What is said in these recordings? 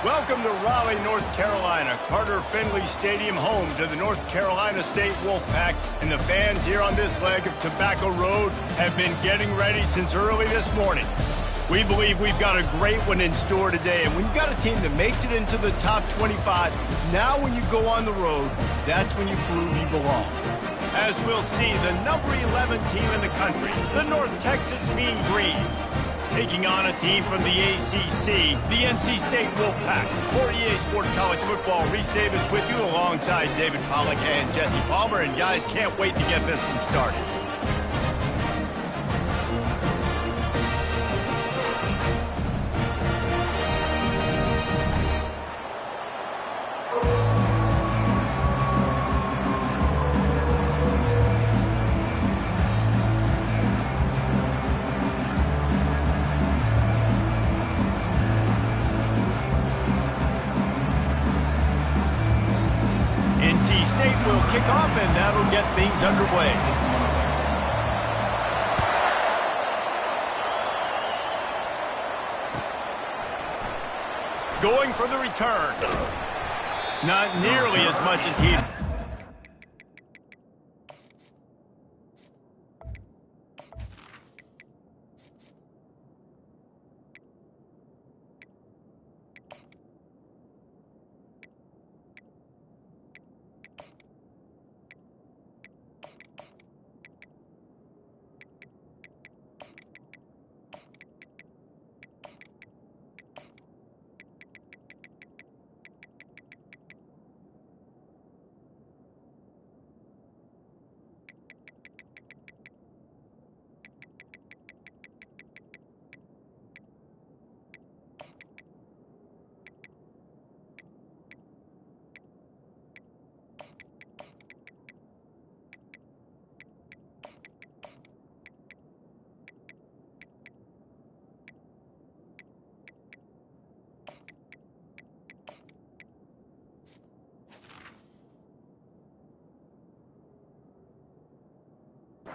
Welcome to Raleigh, North Carolina, Carter Finley Stadium, home to the North Carolina State Wolfpack, and the fans here on this leg of Tobacco Road have been getting ready since early this morning. We believe we've got a great one in store today, and when you've got a team that makes it into the top 25, now when you go on the road, that's when you prove you belong. As we'll see, the number 11 team in the country, the North Texas Mean Green, taking on a team from the ACC, the NC State Wolfpack. For EA Sports College Football, Reese Davis with you alongside David Pollack and Jesse Palmer. And guys, can't wait to get this one started. NC State will kick off, and that'll get things underway. Going for the return. Not nearly as much as he...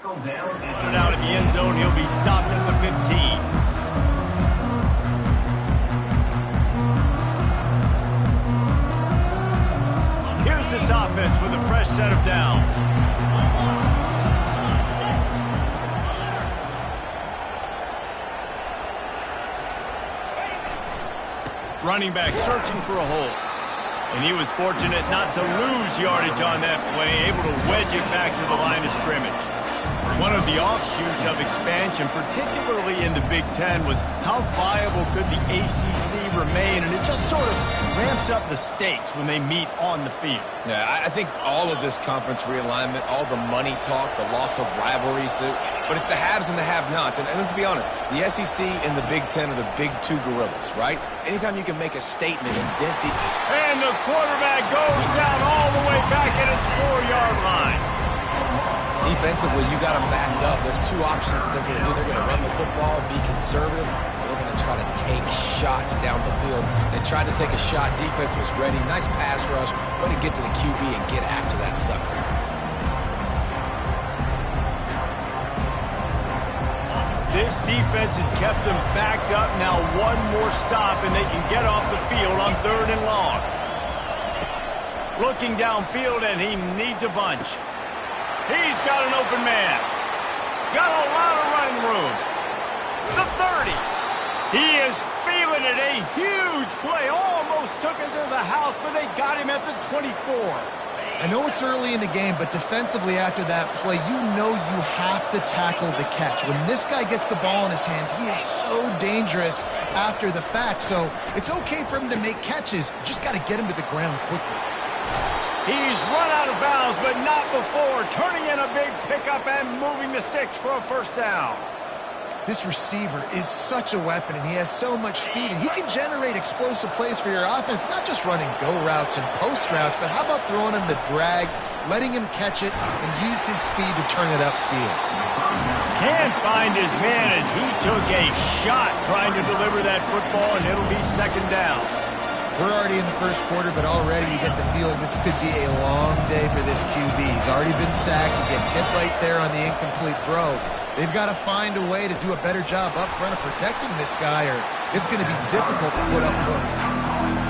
Put it out of the end zone. He'll be stopped at the 15. Here's this offense with a fresh set of downs. Running back searching for a hole. And he was fortunate not to lose yardage on that play, able to wedge it back to the line of scrimmage. One of the offshoots of expansion, particularly in the Big Ten, was how viable could the ACC remain, and it just sort of ramps up the stakes when they meet on the field. Yeah, I think all of this conference realignment, all the money talk, the loss of rivalries, but it's the haves and the have-nots. And let's be honest, the SEC and the Big Ten are the big two gorillas, right? Anytime you can make a statement and dent the... And the quarterback goes down all the way back at his 4-yard line. Defensively, you got them backed up. There's two options that they're going to do. They're going to run the football, be conservative, or they're going to try to take shots down the field. They tried to take a shot. Defense was ready. Nice pass rush. Way to get to the QB and get after that sucker. This defense has kept them backed up. Now one more stop, and they can get off the field on 3rd and long. Looking downfield, and he needs a bunch. He's got an open man. Got a lot of running room. The 30. He is feeling it. A huge play. Almost took it to the house, but they got him at the 24. I know it's early in the game, but defensively after that play, you know you have to tackle the catch. When this guy gets the ball in his hands, he is so dangerous after the fact. So it's okay for him to make catches. You just got to get him to the ground quickly. He's run out of bounds, but not before. Turning in a big pickup and moving the sticks for a first down. This receiver is such a weapon, and he has so much speed, and he can generate explosive plays for your offense, not just running go routes and post routes, but how about throwing him the drag, letting him catch it, and use his speed to turn it upfield. Can't find his man as he took a shot trying to deliver that football, and it'll be 2nd down. We're already in the first quarter, but already you get the feeling this could be a long day for this QB. He's already been sacked. He gets hit right there on the incomplete throw. They've got to find a way to do a better job up front of protecting this guy, or it's going to be difficult to put up points.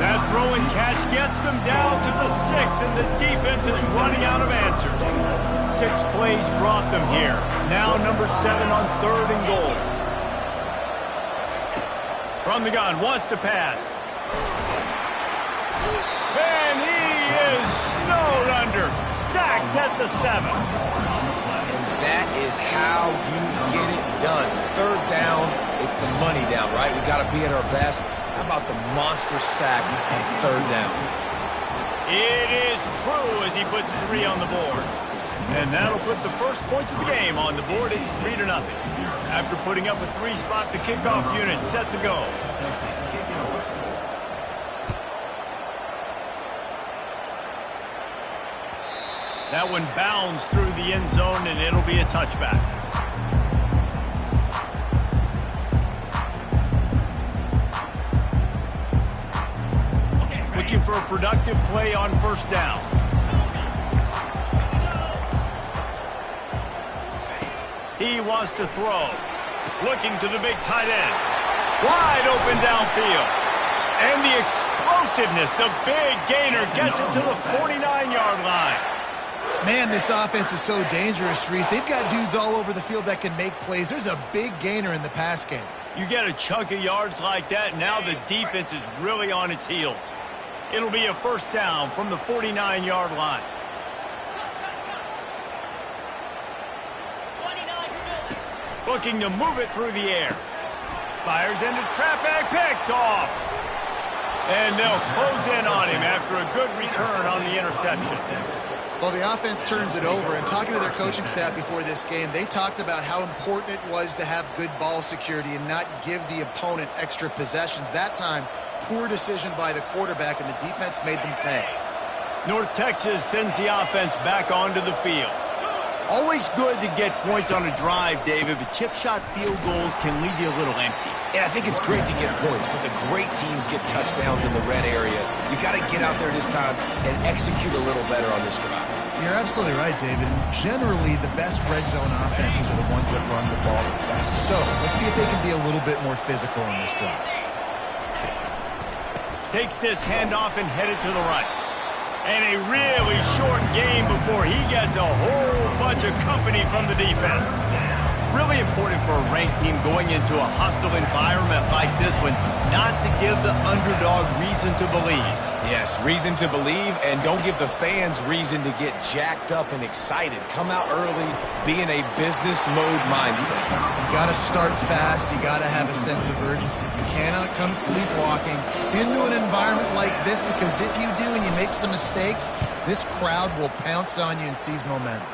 That throw and catch gets them down to the 6, and the defense is running out of answers. 6 plays brought them here. Now number 7 on 3rd and goal. From the gun, wants to pass. And he is snowed under. Sacked at the 7. That is how you get it done. 3rd down, it's the money down, right? We've got to be at our best. How about the monster sack on 3rd down? It is true as he puts 3 on the board. And that'll put the first points of the game on the board. It's 3-0. After putting up a 3-spot, the kickoff unit set to go. That one bounds through the end zone, and it'll be a touchback. Looking for a productive play on 1st down. He wants to throw. Looking to the big tight end. Wide open downfield. And the explosiveness, the big gainer gets it to the 49-yard line. Man, this offense is so dangerous, Reese. They've got dudes all over the field that can make plays. There's a big gainer in the pass game. You get a chunk of yards like that, now the defense is really on its heels. It'll be a 1st down from the 49-yard line. Looking to move it through the air. Fires into traffic, picked off. And they'll close in on him after a good return on the interception. Well, the offense turns it over, and talking to their coaching staff before this game, they talked about how important it was to have good ball security and not give the opponent extra possessions. That time, poor decision by the quarterback, and the defense made them pay. North Texas sends the offense back onto the field. Always good to get points on a drive, David, but chip shot field goals can leave you a little empty. And I think it's great to get points, but the great teams get touchdowns in the red area. You got to get out there this time and execute a little better on this drive. You're absolutely right, David. Generally, the best red zone offenses are the ones that run the ball best. So, let's see if they can be a little bit more physical in this drive. Takes this handoff and headed to the right. And a really short game before he gets a whole bunch of company from the defense. Really important for a ranked team going into a hostile environment like this one, not to give the underdog reason to believe. Yes, reason to believe, and don't give the fans reason to get jacked up and excited. Come out early, be in a business mode mindset. You got to start fast. You got to have a sense of urgency. You cannot come sleepwalking into an environment like this, because if you do and you make some mistakes, this crowd will pounce on you and seize momentum.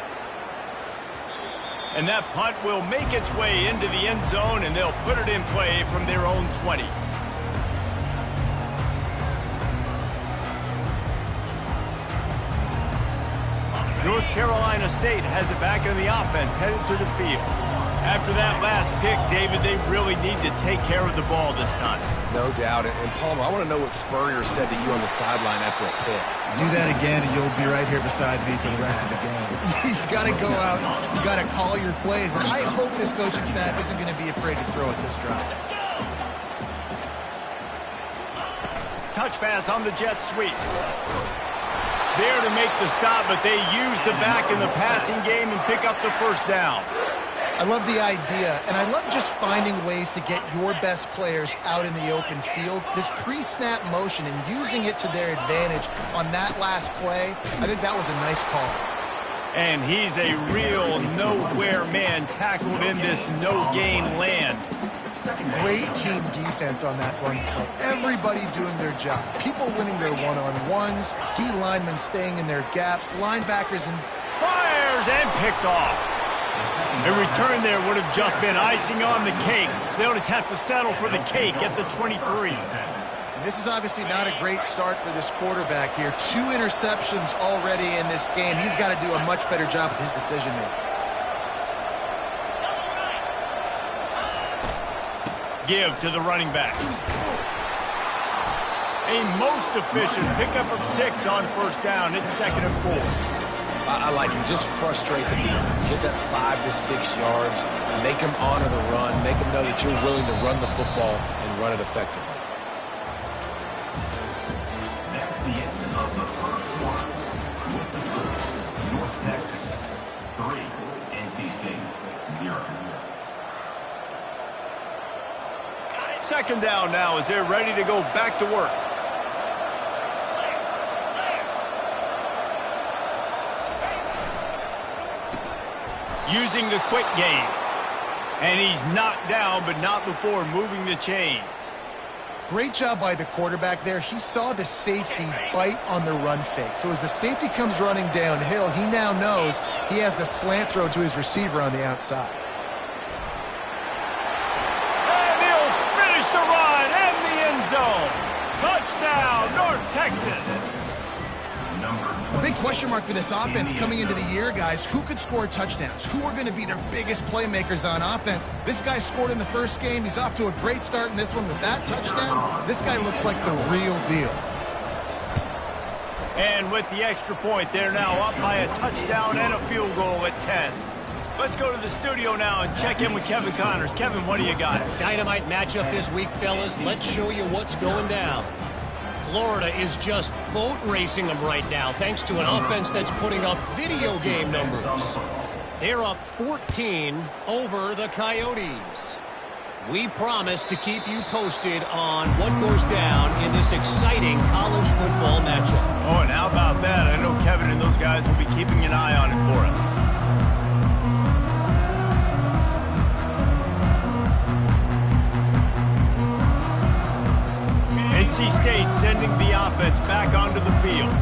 And that punt will make its way into the end zone, and they'll put it in play from their own 20. North Carolina State has it back in the offense, headed to the field. After that last pick, David, they really need to take care of the ball this time. No doubt. And Palmer, I want to know what Spurrier said to you on the sideline after a pick. Do that again, and you'll be right here beside me for the rest of the game. You got to go out. You got to call your plays. And I hope this coaching staff isn't going to be afraid to throw at this drive. Touch pass on the jet sweep. There to make the stop, but they use the back in the passing game and pick up the 1st down. I love the idea, and I love just finding ways to get your best players out in the open field. This pre-snap motion and using it to their advantage on that last play, I think that was a nice call. And he's a real nowhere man tackled in this no-gain land. Great team defense on that run play. Everybody doing their job. People winning their one-on-ones, D linemen staying in their gaps, linebackers and Fires and picked off. A return there would have just been icing on the cake. They'll just have to settle for the cake at the 23. And this is obviously not a great start for this quarterback here. 2 interceptions already in this game. He's got to do a much better job with his decision-making. Give to the running back. A most efficient pickup of 6 on 1st down. It's 2nd and 4. I like it. Just frustrate the defense. Get that 5 to 6 yards. Make them honor the run. Make them know that you're willing to run the football and run it effectively. That's the end of the first quarter. With the score, North Texas 3, NC State 0. Second down now as they're ready to go back to work. Using the quick game. And he's knocked down, but not before moving the chains. Great job by the quarterback there. He saw the safety bite on the run fake. So as the safety comes running downhill, he now knows he has the slant throw to his receiver on the outside. And he'll finish the run and the end zone. Touchdown, North Texas. A big question mark for this offense coming into the year, guys. Who could score touchdowns? Who are going to be their biggest playmakers on offense? This guy scored in the first game. He's off to a great start in this one with that touchdown. This guy looks like the real deal. And with the extra point, they're now up by a touchdown and a field goal at 10. Let's go to the studio now and check in with Kevin Connors. Kevin, what do you got? Dynamite matchup this week, fellas. Let's show you what's going down. Florida is just boat racing them right now, thanks to an offense that's putting up video game numbers. They're up 14 over the Coyotes. We promise to keep you posted on what goes down in this exciting college football matchup. Oh, and how about that? I know Kevin and those guys will be keeping an eye on it for us. NC State sending the offense back onto the field.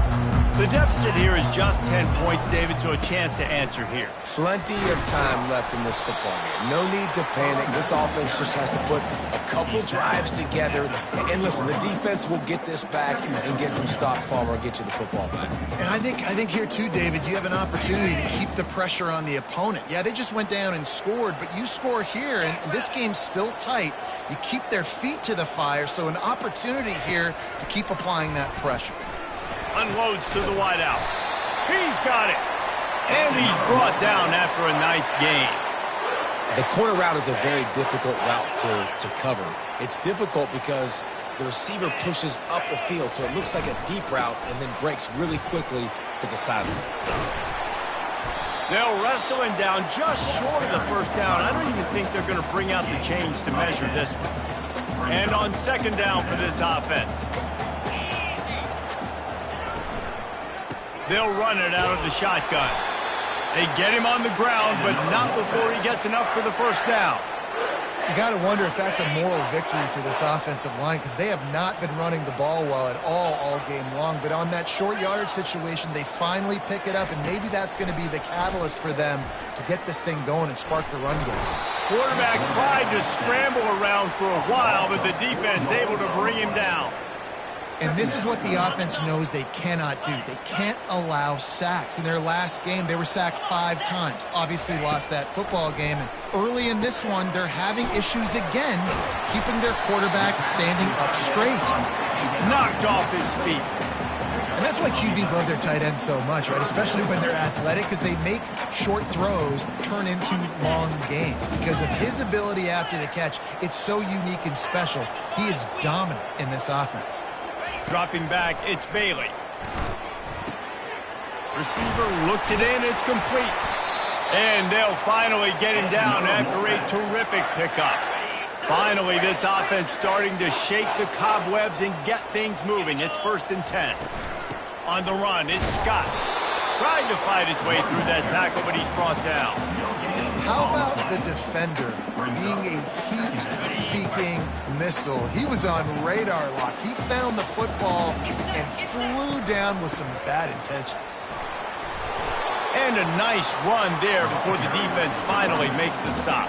The deficit here is just 10 points, David, so a chance to answer here. Plenty of time left in this football game. No need to panic. This offense just has to put a couple drives together. And listen, the defense will get this back and get some stop form or get you the football back. And I think here too, David, you have an opportunity to keep the pressure on the opponent. Yeah, they just went down and scored, but you score here, and this game's still tight. You keep their feet to the fire, so an opportunity here to keep applying that pressure. Unloads to the wideout. He's got it. And he's brought down after a nice gain. The corner route is a very difficult route to cover. It's difficult because the receiver pushes up the field, so it looks like a deep route and then breaks really quickly to the sideline. They'll wrestle him down just short of the first down. I don't even think they're going to bring out the chains to measure this one. And on second down for this offense. They'll run it out of the shotgun. They get him on the ground, but not before he gets enough for the first down. You got to wonder if that's a moral victory for this offensive line, because they have not been running the ball well at all game long. But on that short yardage situation, they finally pick it up, and maybe that's going to be the catalyst for them to get this thing going and spark the run game. Quarterback tried to scramble around for a while, but the defense able to bring him down. And this is what the offense knows they cannot do. They can't allow sacks. In their last game, they were sacked 5 times. Obviously lost that football game. And early in this one, they're having issues again, keeping their quarterback standing up straight. Knocked off his feet. And that's why QBs love their tight ends so much, right? Especially when they're athletic, because they make short throws turn into long gains. Because of his ability after the catch, it's so unique and special. He is dominant in this offense. Dropping back, it's Bailey. Receiver looks it in, it's complete. And they'll finally get him down after a terrific pickup. Finally, this offense starting to shake the cobwebs and get things moving. It's 1st and 10. On the run, it's Scott. Trying to fight his way through that tackle, but he's brought down. How about the defender being a heat-seeking missile? He was on radar lock. He found the football and flew down with some bad intentions. And a nice run there before the defense finally makes the stop.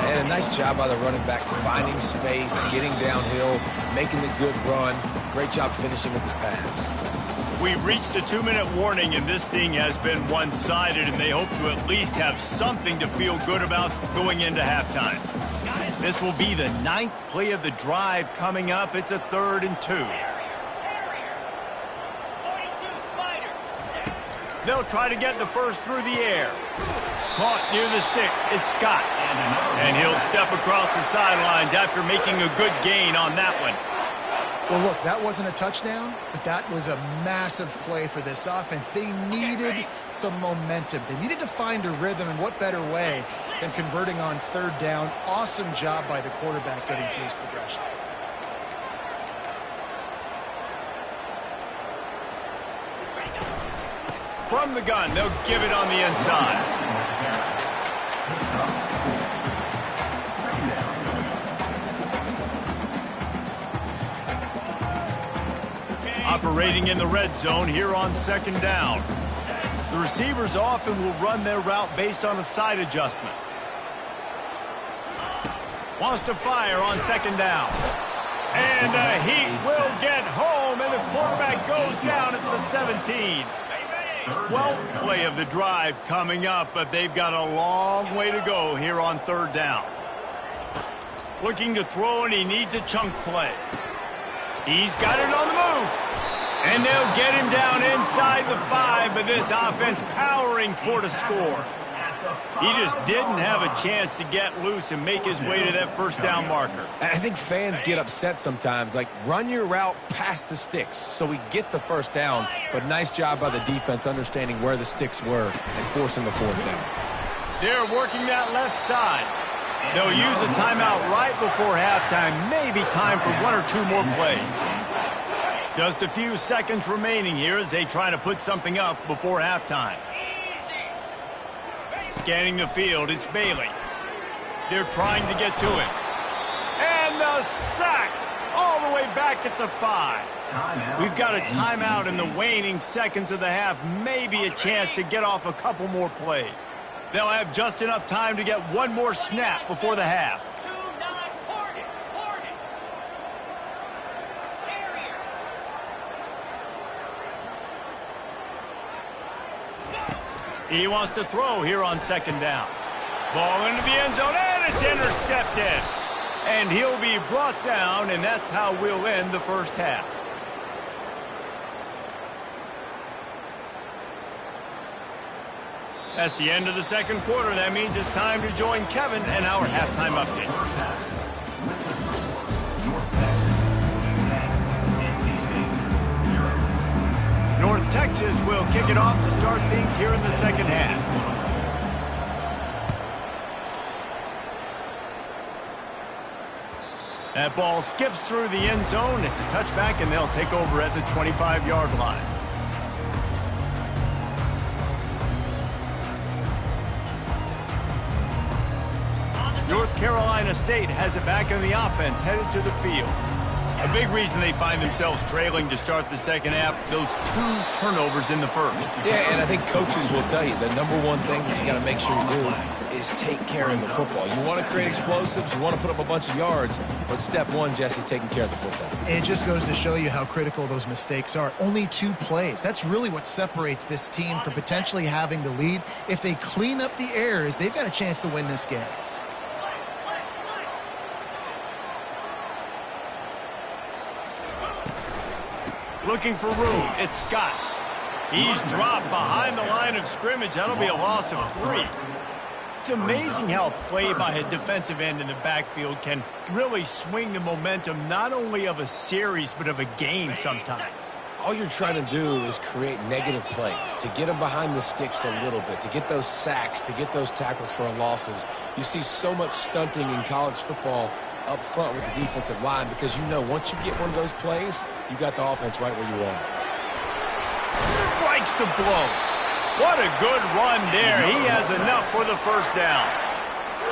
And a nice job by the running back, finding space, getting downhill, making the good run. Great job finishing with his pads. We've reached the 2-minute warning, and this thing has been one-sided, and they hope to at least have something to feel good about going into halftime. This will be the 9th play of the drive coming up. It's a 3rd and 2. They'll try to get the first through the air. Caught near the sticks. It's Scott. And he'll step across the sidelines after making a good gain on that one. Well, look, that wasn't a touchdown, but that was a massive play for this offense. They needed some momentum. They needed to find a rhythm, and what better way than converting on third down. Awesome job by the quarterback getting through his progression. From the gun, they'll give it on the inside. Operating in the red zone here on second down. The receivers often will run their route based on a side adjustment. Wants to fire on second down. And the Heat will get home, and the quarterback goes down at the 17. 12th play of the drive coming up, but they've got a long way to go here on third down. Looking to throw, and he needs a chunk play. He's got it on the move. And they'll get him down inside the 5, but this offense powering toward a score. He just didn't have a chance to get loose and make his way to that first down marker. I think fans get upset sometimes. Like, run your route past the sticks so we get the first down. But nice job by the defense understanding where the sticks were and forcing the fourth down. They're working that left side. They'll use a timeout right before halftime. Maybe time for one or two more plays. Just a few seconds remaining here as they try to put something up before halftime. Scanning the field, it's Bailey. They're trying to get to him. And the sack all the way back at the 5. We've got a timeout in the waning seconds of the half. Maybe a chance to get off a couple more plays. They'll have just enough time to get one more snap before the half. He wants to throw here on second down. Ball into the end zone, and it's intercepted. And he'll be brought down, and that's how we'll end the first half. That's the end of the second quarter. That means it's time to join Kevin and our halftime update. North Texas will kick it off to start things here in the second half. That ball skips through the end zone. It's a touchback, and they'll take over at the 25-yard line. North Carolina State has it back in the offense, headed to the field. A big reason they find themselves trailing to start the second half, those 2 turnovers in the first. Yeah, and I think coaches will tell you the number one thing that you got to make sure you do is take care of the football. You want to create explosives, you want to put up a bunch of yards, but step one, Jesse, taking care of the football. It just goes to show you how critical those mistakes are. Only 2 plays. That's really what separates this team from potentially having the lead. If they clean up the errors, they've got a chance to win this game. Looking for room, it's Scott. He's dropped behind the line of scrimmage. That'll be a loss of 3. It's amazing how play by a defensive end in the backfield can really swing the momentum not only of a series but of a game sometimes. All you're trying to do is create negative plays, to get them behind the sticks a little bit, to get those sacks, to get those tackles for losses. You see so much stunting in college football up front with the defensive line because you know once you get one of those plays, you got the offense right where you want it. Strikes the blow. What a good run there. He has enough for the first down.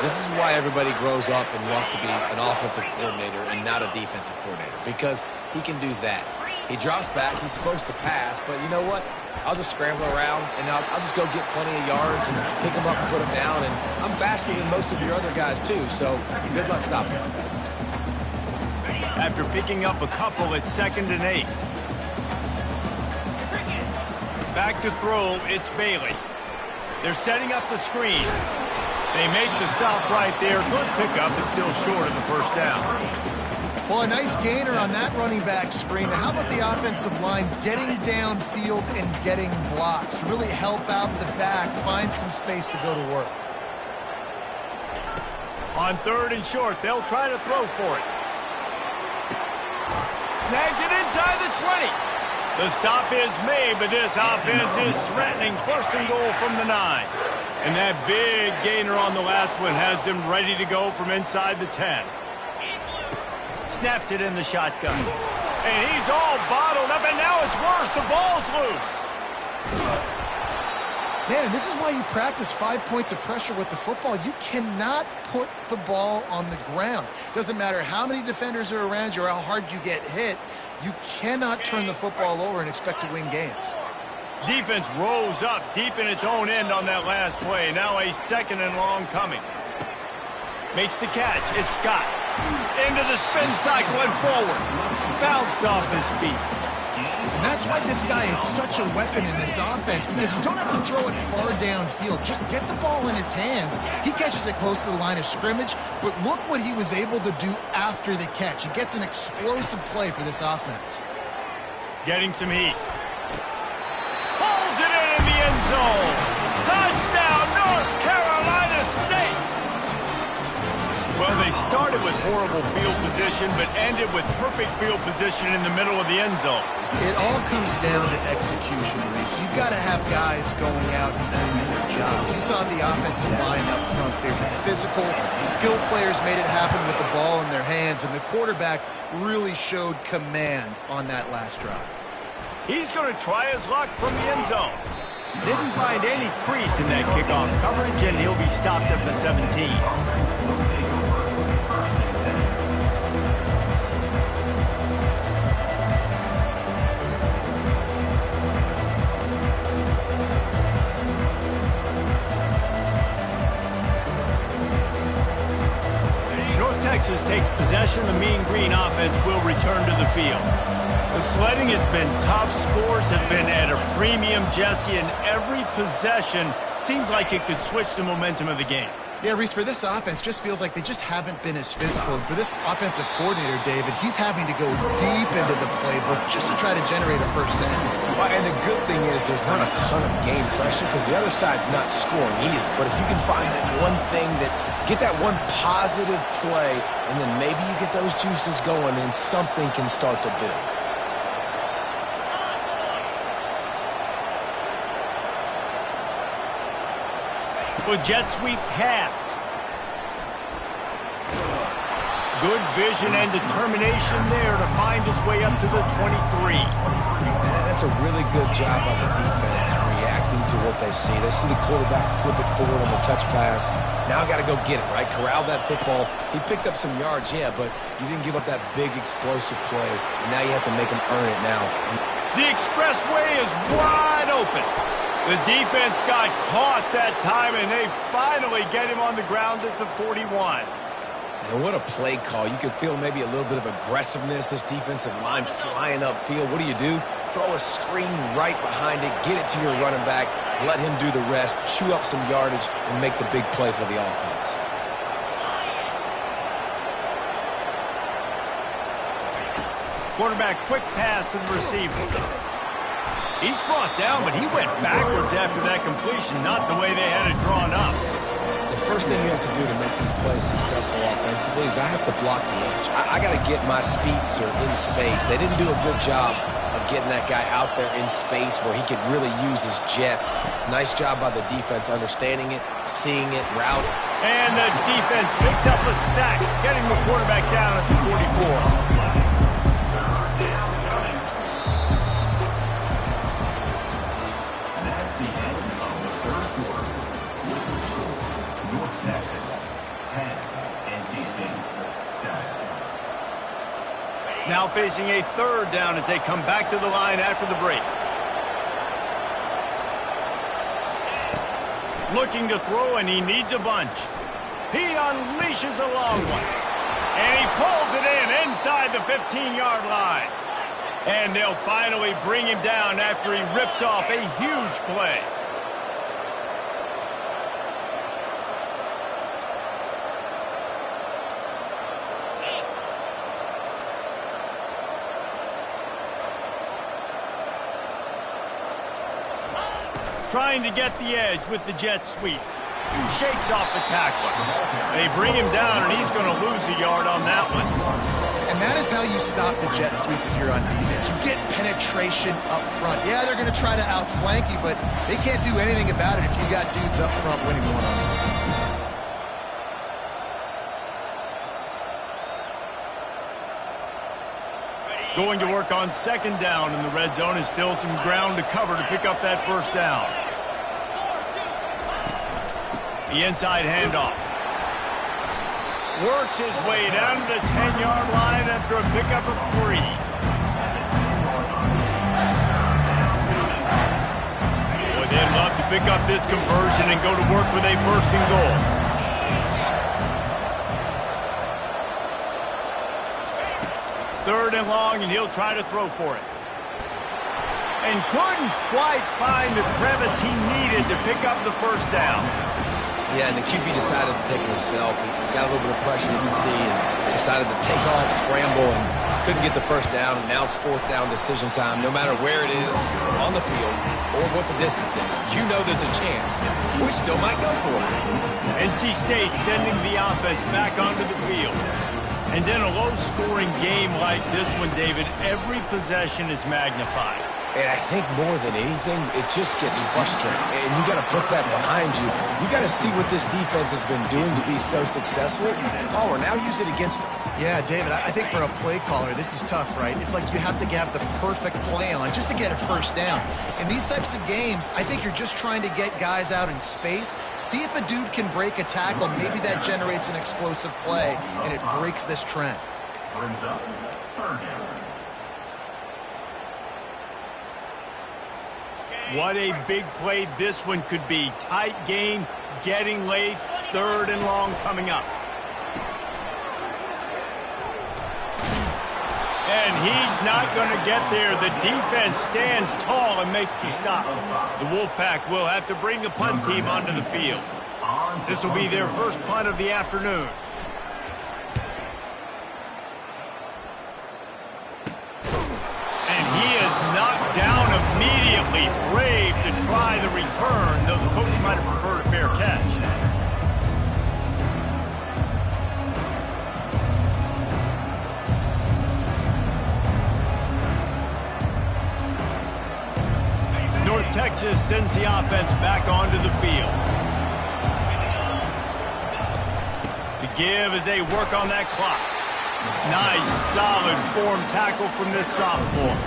This is why everybody grows up and wants to be an offensive coordinator and not a defensive coordinator, because he can do that. He drops back. He's supposed to pass, but you know what? I'll just scramble around, and I'll just go get plenty of yards and pick them up and put them down. And I'm faster than most of your other guys, too, so good luck stopping them. After picking up a couple, it's 2nd and 8. Back to throw, it's Bailey. They're setting up the screen. They make the stop right there. Good pickup, but still short of the first down. Well, a nice gainer on that running back screen. How about the offensive line getting downfield and getting blocks to really help out the back, find some space to go to work? On 3rd and short, they'll try to throw for it. Snags it inside the 20. The stop is made, but this offense is threatening 1st and goal from the 9. And that big gainer on the last one has them ready to go from inside the 10. Snaps it in the shotgun. And he's all bottled up, and now it's worse. The ball's loose. Man, and this is why you practice 5 points of pressure with the football. You cannot put the ball on the ground. Doesn't matter how many defenders are around you or how hard you get hit. You cannot turn the football over and expect to win games. Defense rose up deep in its own end on that last play. Now a 2nd and long coming. Makes the catch. It's Scott. Into the spin cycle and forward. Bounced off his feet. And that's why this guy is such a weapon in this offense, because you don't have to throw it far downfield. Just get the ball in his hands. He catches it close to the line of scrimmage, but look what he was able to do after the catch. He gets an explosive play for this offense. Getting some heat. Pulls it in the end zone. Touchdown, North Carolina State. Well, they started with horrible field position, but ended with perfect field position in the middle of the end zone. It all comes down to execution, Reese. You've got to have guys going out and doing their jobs. You saw the offensive line up front. They were physical. Skilled players made it happen with the ball in their hands, and the quarterback really showed command on that last drive. He's going to try his luck from the end zone. Didn't find any crease in that kickoff coverage, and he'll be stopped at the 17. Texas takes possession. The Mean Green offense will return to the field. The sledding has been tough. Scores have been at a premium, Jesse, and every possession seems like it could switch the momentum of the game. Yeah, Reese, for this offense, just feels like they just haven't been as physical. And for this offensive coordinator, David, he's having to go deep into the playbook just to try to generate a first down. Well, and the good thing is there's not a ton of game pressure because the other side's not scoring either. But if you can find that one thing get that one positive play, and then maybe you get those juices going, and something can start to build. With jet sweep pass. Good vision and determination there to find his way up to the 23. And that's a really good job on the defense, reacting to what they see. They see the quarterback flip it forward on the touch pass. Now got to go get it, right? Corral that football. He picked up some yards, yeah, but you didn't give up that big explosive play, and now you have to make him earn it now. The expressway is wide open. The defense got caught that time, and they finally get him on the ground at the 41. And what a play call. You can feel maybe a little bit of aggressiveness, this defensive line flying upfield. What do? Throw a screen right behind it, get it to your running back, let him do the rest, chew up some yardage, and make the big play for the offense. Quarterback quick pass to the receiver. Each brought down, but he went backwards after that completion, not the way they had it drawn up. The first thing you have to do to make these plays successful offensively is I have to block the edge. I got to get my speedster in space. They didn't do a good job of getting that guy out there in space where he could really use his jets. Nice job by the defense understanding it, seeing it, route. And the defense picks up a sack, getting the quarterback down at the 44. Now facing a 3rd down as they come back to the line after the break. Looking to throw, and he needs a bunch. He unleashes a long one. And he pulls it in inside the 15-yard line. And they'll finally bring him down after he rips off a huge play. trying to get the edge with the jet sweep. Shakes off the tackler. They bring him down, and he's going to lose a yard on that one. And that is how you stop the jet sweep if you're on defense. You get penetration up front. Yeah, they're going to try to outflank you, but they can't do anything about it if you got dudes up front winning one-on-one. Going to work on second down in the red zone, and still some ground to cover to pick up that first down. The inside handoff. Works his way down to the 10-yard line after a pickup of 3. Boy, they'd love to pick up this conversion and go to work with a first and goal. Third and long, and he'll try to throw for it. And couldn't quite find the crevice he needed to pick up the first down. Yeah, and the QB decided to take it himself. He got a little bit of pressure, you can see, and decided to take off, scramble, and couldn't get the first down. Now it's fourth down decision time. No matter where it is on the field or what the distance is, you know there's a chance. We still might go for it. NC State sending the offense back onto the field. And then a low-scoring game like this one, David, every possession is magnified. And I think more than anything, it just gets frustrating. And you got to put that behind you. You got to see what this defense has been doing to be so successful. Caller, now use it against them. Yeah, David, I think for a play caller, this is tough, right? It's like you have to have the perfect play on just to get a first down. In these types of games, I think you're just trying to get guys out in space, see if a dude can break a tackle. Maybe that generates an explosive play, and it breaks this trend. Brings up third down. What a big play this one could be. Tight game, getting late, third and long coming up. And he's not going to get there. The defense stands tall and makes the stop. The Wolfpack will have to bring the punt team onto the field. This will be their first punt of the afternoon. And he is knocked down immediately. Brave to try the return, though the coach might have preferred a fair catch. North Texas sends the offense back onto the field. The give as they work on that clock. Nice, solid form tackle from this sophomore.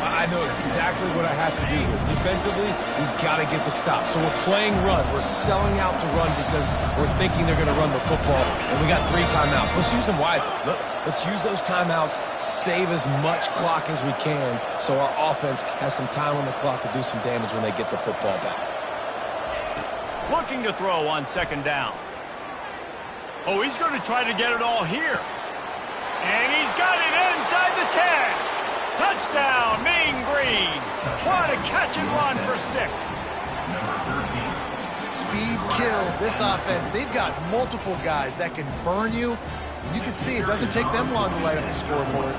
I know exactly what I have to do here. Defensively, we've got to get the stop. So we're playing run. We're selling out to run because we're thinking they're going to run the football. And we got 3 timeouts. Let's use them wisely. Let's use those timeouts, save as much clock as we can so our offense has some time on the clock to do some damage when they get the football back. Looking to throw on second down. Oh, he's going to try to get it all here. And he's got it inside the 10. Touchdown, Mean Green. What a catch and run for 6. Speed kills this offense. They've got multiple guys that can burn you. You can see it doesn't take them long to light up the scoreboard.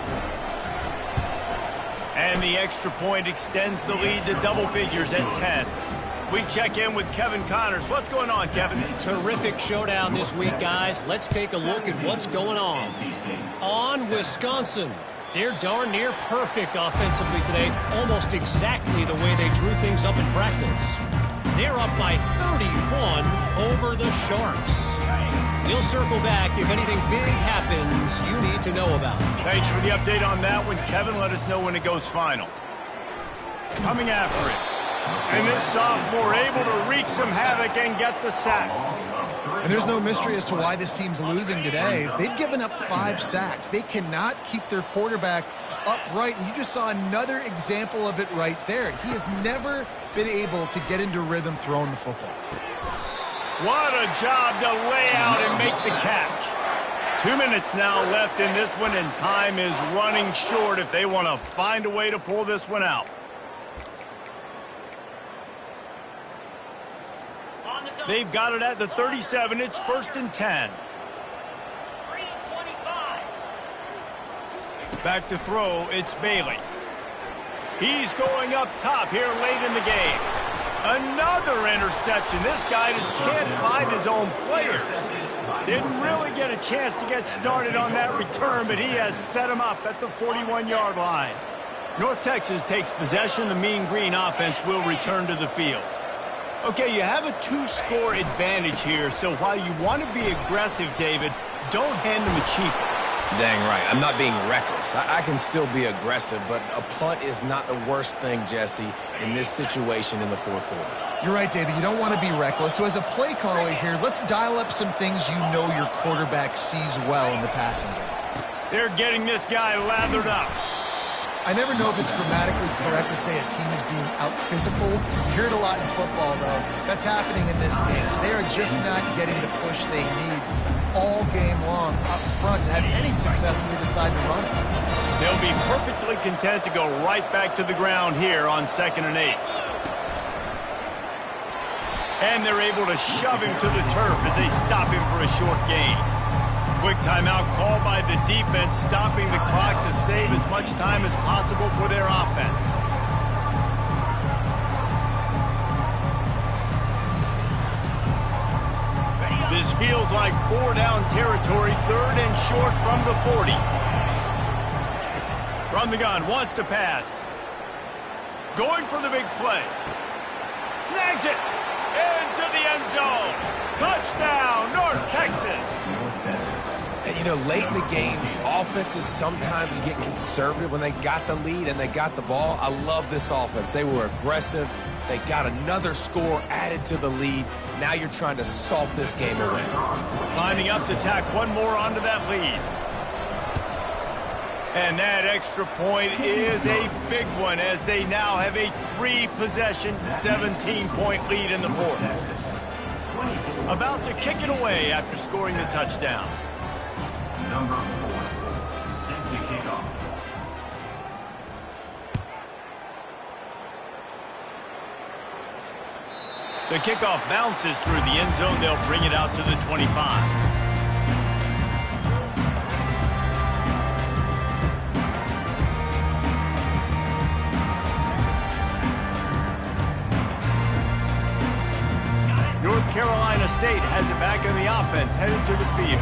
And the extra point extends the lead to double figures at 10. We check in with Kevin Connors. What's going on, Kevin? Terrific showdown this week, guys. Let's take a look at what's going on. On Wisconsin. They're darn near perfect offensively today, almost exactly the way they drew things up in practice. They're up by 31 over the Sharks. We'll circle back if anything big happens you need to know about. Thanks for the update on that one, Kevin. Let us know when it goes final. Coming after it. And this sophomore able to wreak some havoc and get the sack. And there's no mystery as to why this team's losing today. They've given up 5 sacks. They cannot keep their quarterback upright, and you just saw another example of it right there. He has never been able to get into rhythm throwing the football. What a job to lay out and make the catch. 2 minutes now left in this one, and time is running short if they want to find a way to pull this one out. They've got it at the 37. It's 1st and 10. Back to throw. It's Bailey. He's going up top here late in the game. Another interception. This guy just can't find his own players. Didn't really get a chance to get started on that return, but he has set him up at the 41-yard line. North Texas takes possession. The Mean Green offense will return to the field. Okay, you have a 2-score advantage here, so while you want to be aggressive, David, don't hand them a cheap one. Dang right. I'm not being reckless. I can still be aggressive, but a punt is not the worst thing, Jesse, in this situation in the fourth quarter. You're right, David. You don't want to be reckless. So as a play caller here, let's dial up some things you know your quarterback sees well in the passing game. They're getting this guy lathered up. I never know if it's grammatically correct to say a team is being out-physicaled. You hear it a lot in football, though. That's happening in this game. They are just not getting the push they need all game long up front to have any success when they decide to run. They'll be perfectly content to go right back to the ground here on 2nd and 8. And they're able to shove him to the turf as they stop him for a short gain. Quick timeout call by the defense, stopping the clock to save as much time as possible for their offense. This feels like 4-down territory, 3rd and short from the 40. From the gun, wants to pass. Going for the big play. Snags it. Into the end zone. Touchdown, North Texas. And, you know, late in the games, offenses sometimes get conservative when they got the lead and they got the ball. I love this offense. They were aggressive. They got another score added to the lead. Now you're trying to salt this game away. Lining up to tack one more onto that lead. And that extra point is a big one as they now have a 3-possession, 17-point lead in the fourth. About to kick it away after scoring the touchdown. Number 4, set to kick off. The kickoff bounces through the end zone. They'll bring it out to the 25. North Carolina State has it back in the offense, headed to the field.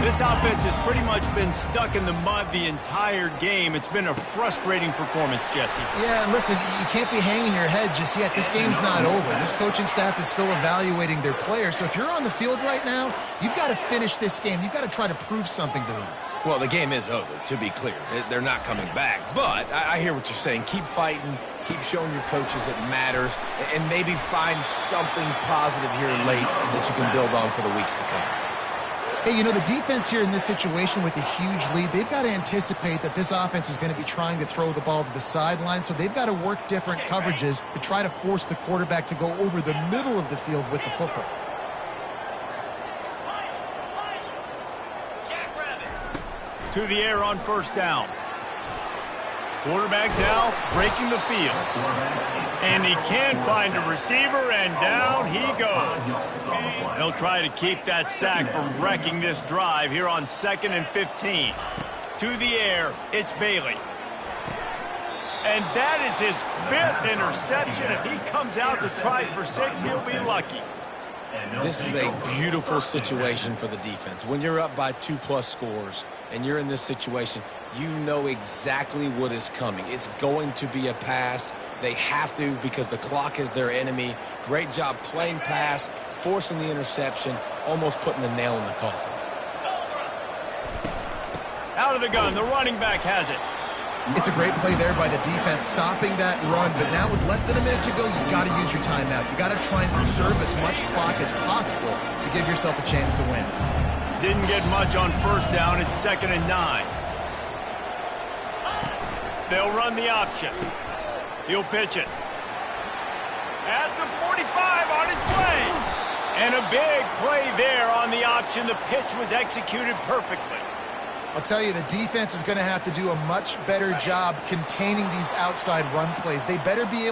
This offense has pretty much been stuck in the mud the entire game. It's been a frustrating performance, Jesse. Yeah, and listen, you can't be hanging your head just yet. This game's not over. This coaching staff is still evaluating their players. So if you're on the field right now, you've got to finish this game. You've got to try to prove something to them. Well, the game is over, to be clear. They're not coming back. But I hear what you're saying. Keep fighting. Keep showing your coaches it matters. And maybe find something positive here late that you can build on for the weeks to come. Hey, you know, the defense here in this situation with a huge lead, they've got to anticipate that this offense is going to be trying to throw the ball to the sideline, so they've got to work different coverages to try to force the quarterback to go over the middle of the field with the football. To the air on 1st down. Quarterback now breaking the field. And he can't find a receiver, and down he goes. He'll try to keep that sack from wrecking this drive here on 2nd and 15. To the air, it's Bailey. And that is his 5th interception. If he comes out to try for 6, he'll be lucky. This is a beautiful situation for the defense. When you're up by 2+ scores and you're in this situation, you know exactly what is coming. It's going to be a pass. They have to because the clock is their enemy. Great job playing pass, forcing the interception, almost putting the nail in the coffin. Out of the gun, the running back has it. It's a great play there by the defense, stopping that run. But now with less than a minute to go, you've got to use your timeout. You've got to try and conserve as much clock as possible to give yourself a chance to win. Didn't get much on 1st down. It's 2nd and 9. They'll run the option. He'll pitch it. At the 45 on its way. And a big play there on the option. The pitch was executed perfectly. I'll tell you, the defense is going to have to do a much better job containing these outside run plays. They better be able